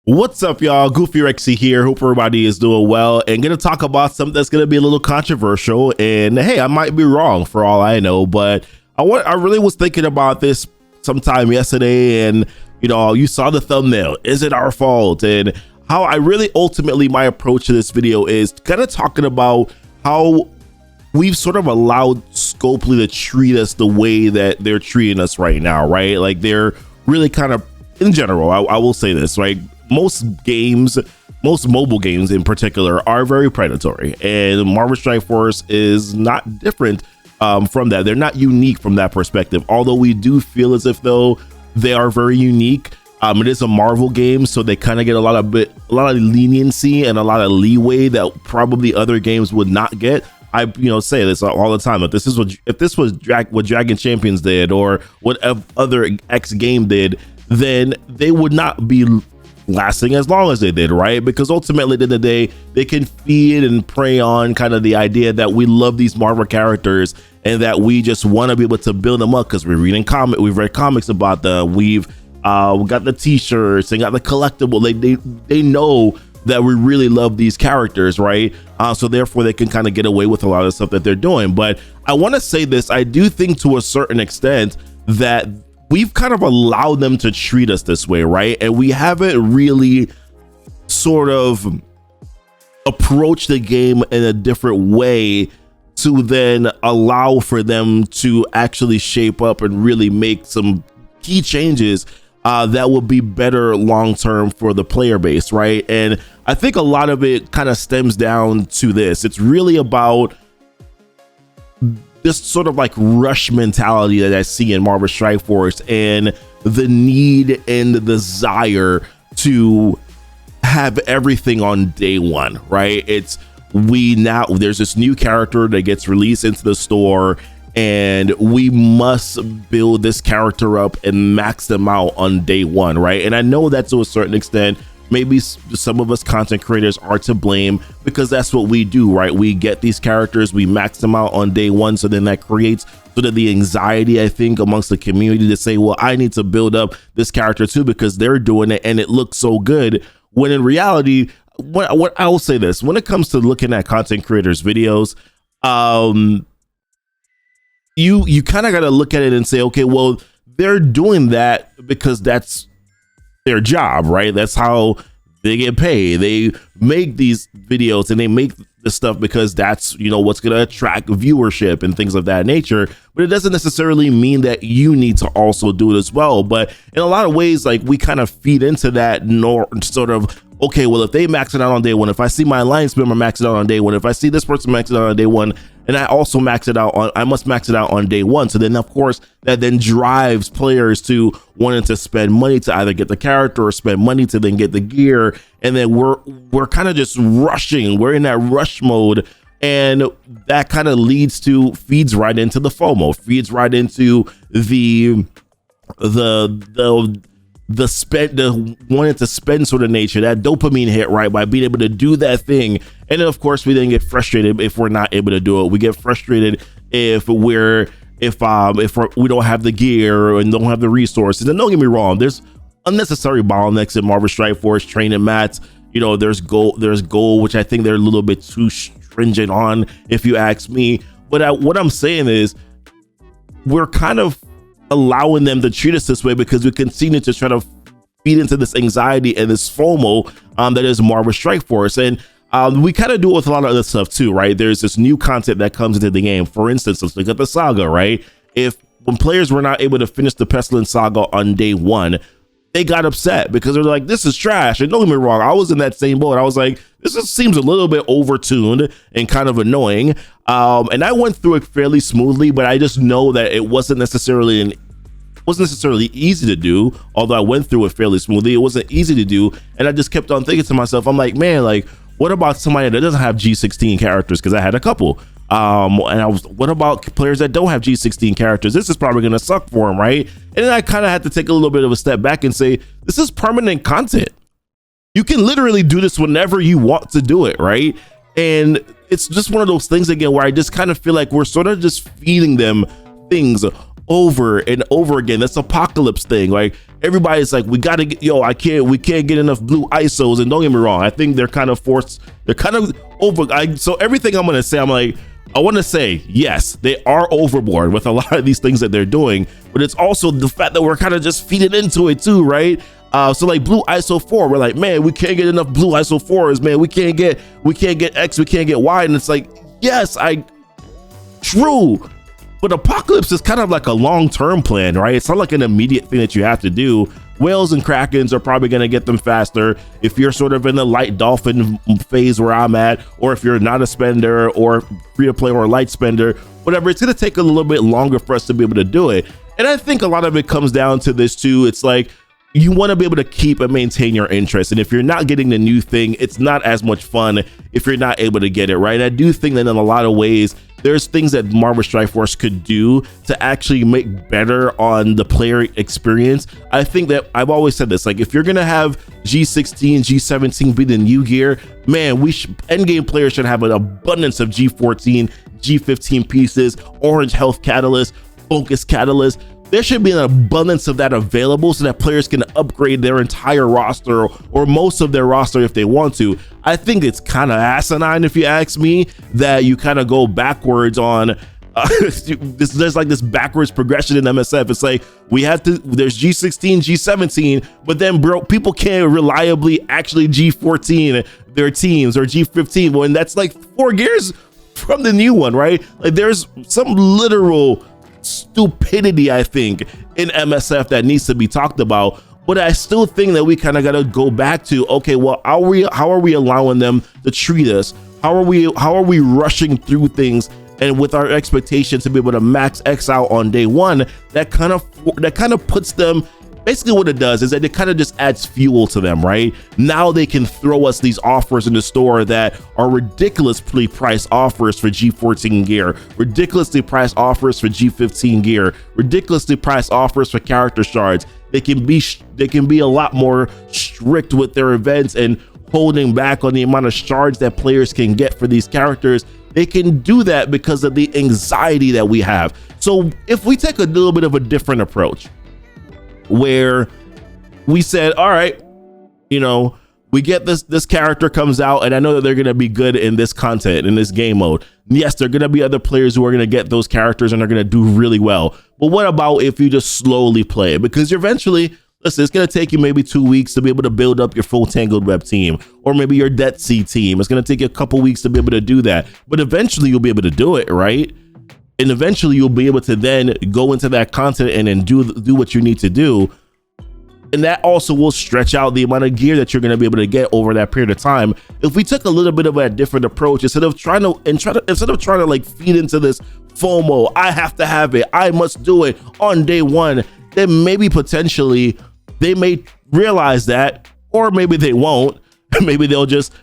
What's up, y'all? GoofyRhexxi here. Hope everybody is doing well, and gonna talk about something that's gonna be a little controversial. And hey, I might be wrong for all I know, but I really was thinking about this sometime yesterday, and you saw the thumbnail. Is it our fault? And how I really ultimately my approach to this video is kind of talking about how we've sort of allowed Scopely to treat us the way that they're treating us right now, right? Like they're really kind of, in general, I will say this, right? Most mobile games in particular are very predatory, and Marvel Strike Force is not different from that. They're not unique from that perspective, although we do feel as if though they are very unique. It is a Marvel game, so they kind of get a lot of leniency and a lot of leeway that probably other games would not get. I say this all the time. If this was what Dragon Champions did, or what other X game did, then they would not be lasting as long as they did, right? Because ultimately, at the end of the day, they can feed and prey on kind of the idea that we love these Marvel characters and that we just want to be able to build them up because we've read comics about them. We've got the t-shirts and got the collectible. They know that we really love these characters, right? So therefore, they can kind of get away with a lot of stuff that they're doing. But I want to say this: I do think to a certain extent that we've kind of allowed them to treat us this way, right? And we haven't really sort of approached the game in a different way to then allow for them to actually shape up and really make some key changes that will be better long-term for the player base, right? And I think a lot of it kind of stems down to this. It's really about this sort of like rush mentality that I see in Marvel Strike Force, and the need and the desire to have everything on day one, right? There's this new character that gets released into the store, and we must build this character up and max them out on day one, right? And I know that to a certain extent, maybe some of us content creators are to blame, because that's what we do, right? We get these characters, we max them out on day one, so then that creates sort of the anxiety, I think, amongst the community to say, well, I need to build up this character too because they're doing it and it looks so good. When in reality, what I will say this, when it comes to looking at content creators' videos, you kind of got to look at it and say, okay, well, they're doing that because that's their job, right? That's how they get paid. They make these videos and they make the stuff because that's what's going to attract viewership and things of that nature. But it doesn't necessarily mean that you need to also do it as well. But in a lot of ways, like, we kind of feed into that sort of, okay, well, if they max it out on day one, if I see my alliance member max it out on day one, if I see this person max it out on day one, and I also I must max it out on day one. So then, of course, that then drives players to wanting to spend money to either get the character or spend money to then get the gear. And then we're kind of just rushing. We're in that rush mode. And that kind of feeds right into the FOMO, feeds right into the wanting to spend sort of nature, that dopamine hit, right, by being able to do that thing. And then, of course, we then get frustrated if we're not able to do it. We get frustrated if we don't have the gear and don't have the resources. And don't get me wrong, there's unnecessary bottlenecks in Marvel Strike Force training mats. There's goal, which I think they're a little bit too stringent on, if you ask me. But what I'm saying is, we're kind of allowing them to treat us this way because we continue to try to feed into this anxiety and this FOMO that is Marvel Strike Force. And we kind of do it with a lot of other stuff too, right? There's this new content that comes into the game. For instance, let's look at the saga, right? When players were not able to finish the Pestilence saga on day one, they got upset because they're like, this is trash. And don't get me wrong, I was in that same boat. I was like, this just seems a little bit overtuned and kind of annoying. And I went through it fairly smoothly, but I just know that it wasn't necessarily easy to do. Although I went through it fairly smoothly, it wasn't easy to do. And I just kept on thinking to myself, I'm like, man, like, what about somebody that doesn't have G16 characters? Because I had a couple. What about players that don't have G16 characters? This is probably going to suck for them, right? And then I kind of had to take a little bit of a step back and say, this is permanent content. You can literally do this whenever you want to do it, right? And it's just one of those things again where I just kind of feel like we're sort of just feeding them things over and over again. That's Apocalypse thing. Like, everybody's like, we gotta get, we can't get enough blue ISOs. And don't get me wrong, I think they're kind of over. So everything I'm gonna say, I'm like, I want to say, yes, they are overboard with a lot of these things that they're doing, but it's also the fact that we're kind of just feeding into it too, right? So like blue ISO 4, we're like, man, we can't get enough blue ISO 4s, man. We can't get X, we can't get Y. And it's like, yes, true. But Apocalypse is kind of like a long-term plan, right? It's not like an immediate thing that you have to do. Whales and Krakens are probably going to get them faster if you're sort of in the light dolphin phase where I'm at, or if you're not a spender or free to play or a light spender, whatever. It's going to take a little bit longer for us to be able to do it. And I think a lot of it comes down to this too. It's like, you want to be able to keep and maintain your interest. And if you're not getting the new thing, it's not as much fun if you're not able to get it, right? I do think that in a lot of ways, there's things that Marvel Strike Force could do to actually make better on the player experience. I think that I've always said this, like, if you're going to have G16, G17 be the new gear, man, endgame players should have an abundance of G14, G15 pieces, Orange Health Catalyst, Focus Catalyst. There should be an abundance of that available so that players can upgrade their entire roster or most of their roster if they want to. I think it's kind of asinine, if you ask me, that you kind of go backwards on there's like this backwards progression in MSF. It's like there's G16, G17, but then people can't reliably actually G14 their teams or G15. Well, and that's like 4 gears from the new one, right? Like, there's some literal stupidity, I think, in MSF that needs to be talked about. But I still think that we kind of got to go back to, okay, well, how are we allowing them to treat us? How are we rushing through things? And with our expectation to be able to max X out on day one, that kind of puts them, basically what it does is that it kind of just adds fuel to them, right? Now they can throw us these offers in the store that are ridiculously priced offers for G14 gear, ridiculously priced offers for G15 gear, ridiculously priced offers for character shards. They can be a lot more strict with their events and holding back on the amount of shards that players can get for these characters. They can do that because of the anxiety that we have. So if we take a little bit of a different approach, where we said, all right, we get this character comes out, and I know that they're going to be good in this content, in this game mode. Yes, there are going to be other players who are going to get those characters and are going to do really well. But what about if you just slowly play it? Because eventually, listen, it's going to take you maybe 2 weeks to be able to build up your full Tangled Web team, or maybe your Dead Sea team. It's going to take you a couple weeks to be able to do that. But eventually you'll be able to do it, right? And eventually you'll be able to then go into that content and then do what you need to do. And that also will stretch out the amount of gear that you're going to be able to get over that period of time. If we took a little bit of a different approach, instead of trying to like feed into this FOMO, I have to have it, I must do it on day one, then maybe potentially they may realize that, or maybe they won't. Maybe they'll just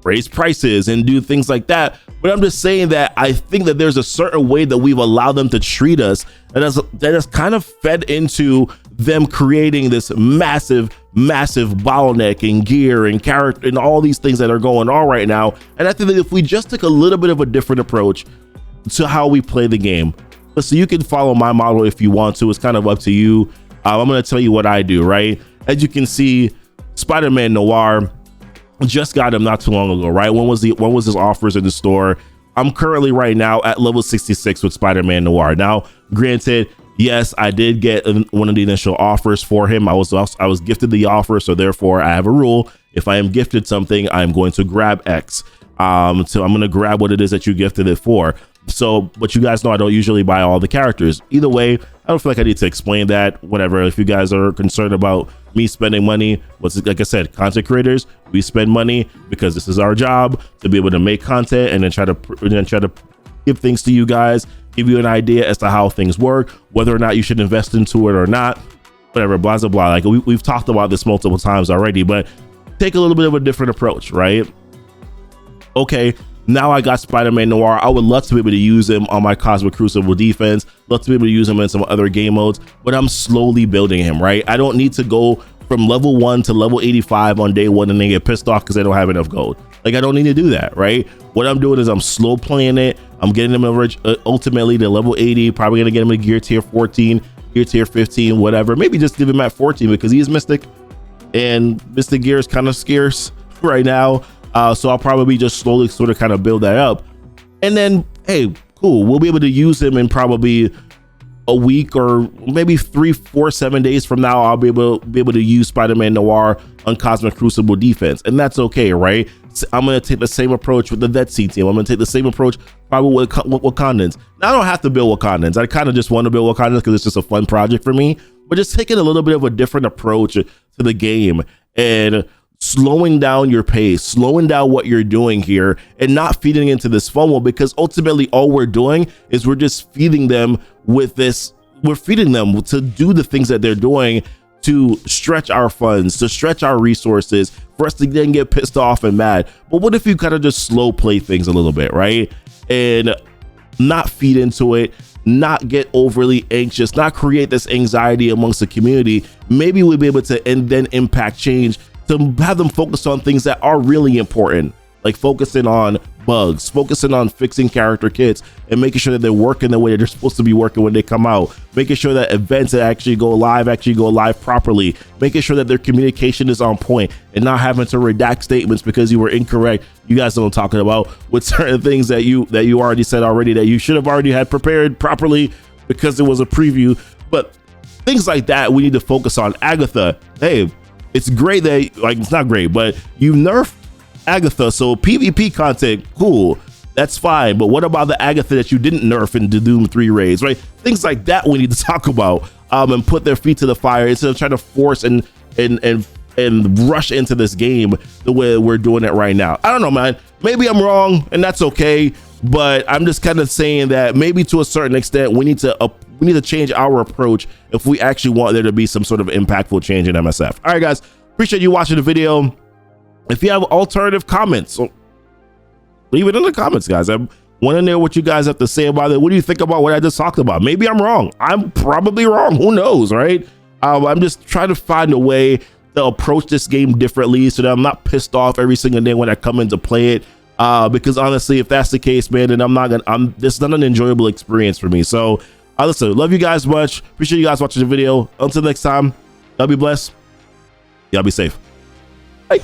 raise prices and do things like that. But I'm just saying that I think that there's a certain way that we've allowed them to treat us that has kind of fed into them creating this massive bottleneck in gear and character and all these things that are going on right now. And I think that if we just took a little bit of a different approach to how we play the game, so you can follow my model if you want to. It's kind of up to you. I'm going to tell you what I do, right? As you can see, Spider-Man Noir, just got him not too long ago, right? When was his offers in the store? I'm currently right now at level 66 with Spider-Man Noir. Now, granted, yes, I did get one of the initial offers for him. I was gifted the offer, so therefore I have a rule. If I am gifted something, I'm going to grab X. So I'm going to grab what it is that you gifted it for. So, but you guys know I don't usually buy all the characters. Either way, I don't feel like I need to explain that. Whatever. If you guys are concerned about me spending money, like I said, content creators, we spend money because this is our job to be able to make content and then try to give things to you guys, give you an idea as to how things work, whether or not you should invest into it or not, whatever, blah, blah, blah. Like we've talked about this multiple times already, but take a little bit of a different approach, right? Okay. Now I got Spider-Man Noir. I would love to be able to use him on my Cosmic Crucible defense. Love to be able to use him in some other game modes, but I'm slowly building him, right? I don't need to go from level 1 to level 85 on day 1 and then get pissed off because I don't have enough gold. Like, I don't need to do that, right? What I'm doing is I'm slow playing it. I'm getting him ultimately to level 80, probably gonna get him a gear tier 14, gear tier 15, whatever. Maybe just leave him at 14 because he's Mystic, and Mystic gear is kind of scarce right now. So I'll probably just slowly sort of kind of build that up. And then, hey, cool, we'll be able to use him in probably a week or maybe 3, 4, 7 days from now. I'll be able to use Spider-Man Noir on Cosmic Crucible defense, and that's okay, right? So I'm gonna take the same approach with the Dead Sea team. I'm gonna take the same approach probably with Wakandans. Now I don't have to build Wakandans. I kind of just want to build Wakandans because it's just a fun project for me. But just taking a little bit of a different approach to the game and slowing down your pace, slowing down what you're doing here, and not feeding into this FOMO, because ultimately all we're doing is we're just feeding them with this. We're feeding them to do the things that they're doing to stretch our funds, to stretch our resources, for us to then get pissed off and mad. But what if you kind of just slow play things a little bit, right? And not feed into it, not get overly anxious, not create this anxiety amongst the community. Maybe we'll be able to and then impact change, to have them focus on things that are really important, like focusing on bugs, focusing on fixing character kits, and making sure that they're working the way that they're supposed to be working when they come out, making sure that events that actually go live properly, making sure that their communication is on point, and not having to redact statements because you were incorrect. You guys know what I'm talking about, with certain things that you already said already that you should have already had prepared properly because it was a preview. But things like that we need to focus on. Agatha, hey, it's great that, like, it's not great, but you nerfed Agatha, so PvP content, cool, that's fine. But what about the Agatha that you didn't nerf in the Doom 3 raids, right? Things like that we need to talk about, and put their feet to the fire instead of trying to force and rush into this game the way we're doing it right now. I don't know, man. Maybe I'm wrong, and that's okay. But I'm just kind of saying that maybe to a certain extent we need to change our approach if we actually want there to be some sort of impactful change in MSF. All right, guys, appreciate you watching the video. If you have alternative comments, leave it in the comments, guys. I want to know what you guys have to say about it. What do you think about what I just talked about? Maybe I'm wrong. I'm probably wrong. Who knows, right? I'm just trying to find a way to approach this game differently so that I'm not pissed off every single day when I come in to play it. Because honestly, if that's the case, man, then this is not an enjoyable experience for me. So listen, love you guys much. Appreciate you guys watching the video. Until next time, y'all be blessed. Y'all be safe. Bye.